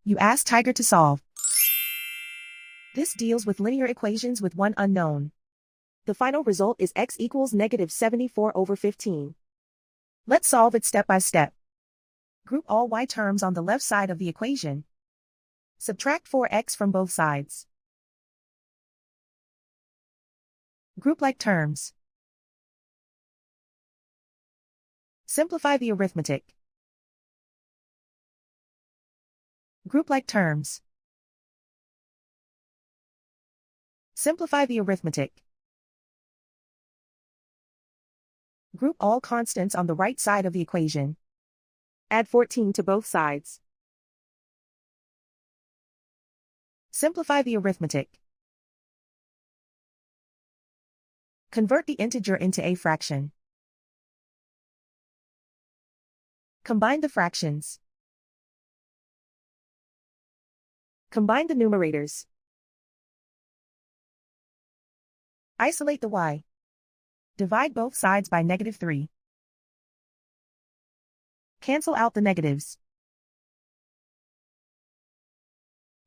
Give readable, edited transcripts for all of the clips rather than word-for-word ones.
You ask Tiger to solve. This deals with linear equations with one unknown. The final result is x equals -74/15. Let's solve it step by step. Group all y terms on the left side of the equation. Subtract 4x from both sides. Group like terms. Simplify the arithmetic. Group like terms. Simplify the arithmetic. Group all constants on the right side of the equation. Add 14 to both sides. Simplify the arithmetic. Convert the integer into a fraction. Combine the fractions. Combine the numerators. Isolate the y. Divide both sides by -3. Cancel out the negatives.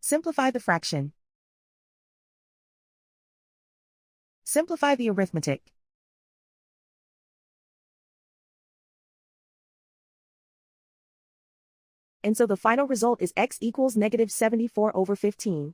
Simplify the fraction. Simplify the arithmetic. And so the final result is x equals -74/15.